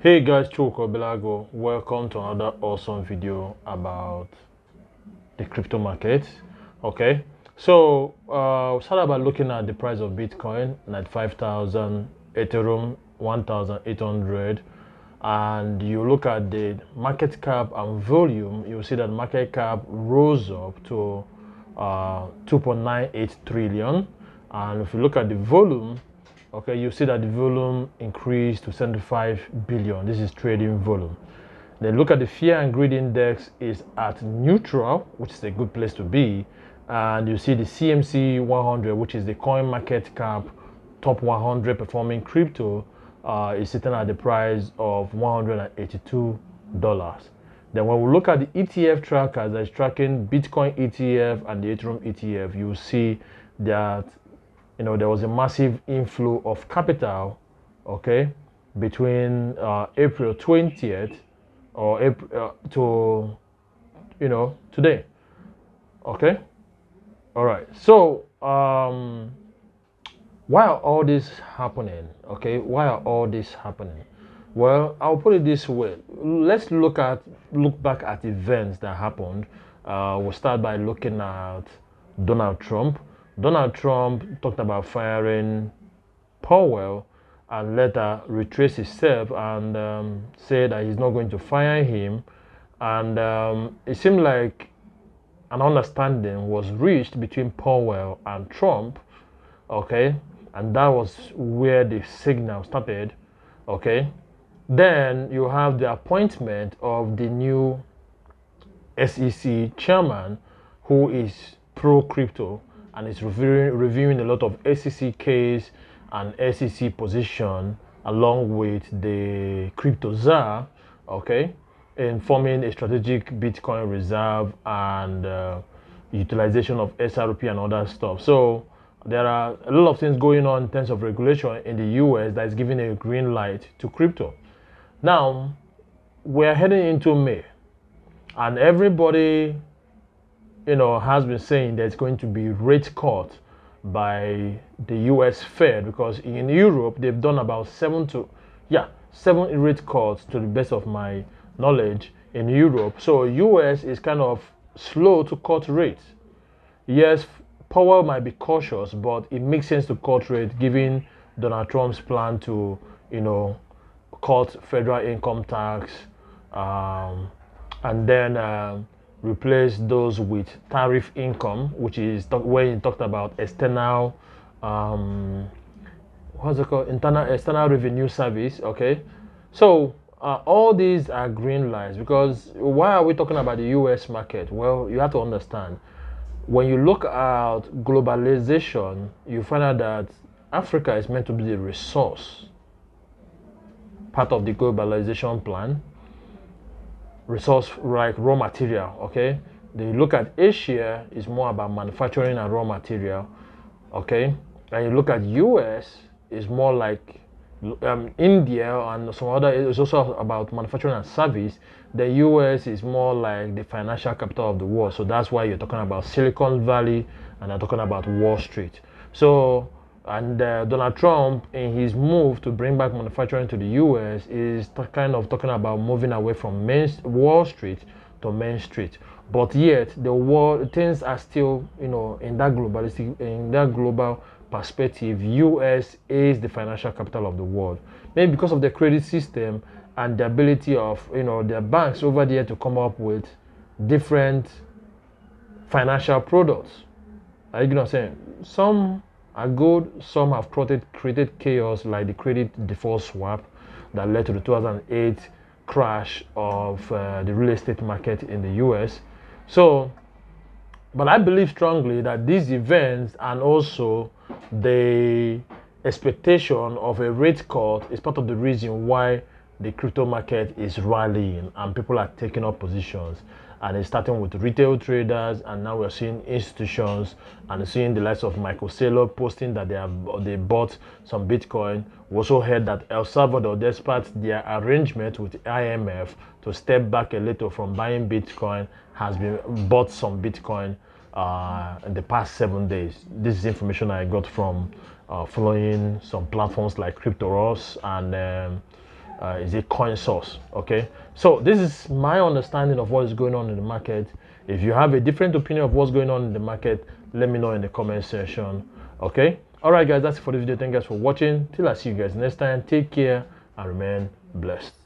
Hey guys, Choko Belago. Welcome to another awesome video about the crypto market. Okay, so we started by looking at the price of Bitcoin at 5,000, Ethereum 1,800, and you look at the market cap and volume, you see that market cap rose up to 2.98 trillion, and if you look at the volume, okay, you see that the volume increased to 75 billion. This is trading volume. Then look at the fear and greed index is at neutral, which is a good place to be. And you see the CMC 100, which is the coin market cap top 100 performing crypto, is sitting at the price of $182. Then when we look at the ETF trackers that is tracking Bitcoin ETF and the Ethereum ETF, you see that there was a massive inflow of capital, okay, between April 20th or April to today, okay. All right, so why are all this happening? Okay, why are all this happening? Well, I'll put it this way. Let's look back at events that happened. We'll start by looking at Donald Trump. Donald Trump talked about firing Powell and later retraced himself and said that he's not going to fire him. And it seemed like an understanding was reached between Powell and Trump, okay? And that was where the signal started, okay? Then you have the appointment of the new SEC chairman who is pro-crypto and is reviewing a lot of SEC case and SEC position along with the crypto czar, okay, in forming a strategic Bitcoin reserve and utilization of SRP and other stuff. So there are a lot of things going on in terms of regulation in the US that is giving a green light to crypto. Now, we're heading into May, and everybody has been saying there's going to be rate cut by the US Fed, because in Europe they've done about seven rate cuts to the best of my knowledge in Europe. So US is kind of slow to cut rates. Yes, Powell might be cautious, but it makes sense to cut rate given Donald Trump's plan to cut federal income tax, and then replace those with tariff income, which is where he talked about external, what's it called, external revenue service. Okay, so all these are green lights, because why are we talking about the US market? Well, you have to understand, when you look at globalization, you find out that Africa is meant to be the resource part of the globalization plan, resource like raw material, okay. Then you look at Asia, is more about manufacturing and raw material, okay. And you look at US, is more like India and some other, it's also about manufacturing and service. The US is more like the financial capital of the world, so that's why you're talking about Silicon Valley and I'm talking about Wall Street. So and Donald Trump, in his move to bring back manufacturing to the US, is kind of talking about moving away from Wall Street to Main Street. But yet, things are still, in that global perspective, US is the financial capital of the world. Maybe because of the credit system and the ability of, their banks over there to come up with different financial products. Are you know what I'm saying? Some are good, some have created chaos, like the credit default swap that led to the 2008 crash of the real estate market in the US. So, but I believe strongly that these events and also the expectation of a rate cut is part of the reason why the crypto market is rallying and people are taking up positions. And it's starting with retail traders, and now we're seeing institutions and seeing the likes of Michael Saylor posting that they bought some Bitcoin. We also heard that El Salvador, despite their arrangement with IMF to step back a little from buying Bitcoin, has bought some Bitcoin in the past 7 days. This is information I got from following some platforms like CryptoRoss and is a coin source. Okay, so this is my understanding of what is going on in the market. If you have a different opinion of what's going on in the market, let me know in the comment section. Okay, all right guys, that's it for the video. Thank you guys for watching. Till I see you guys next time, take care and remain blessed.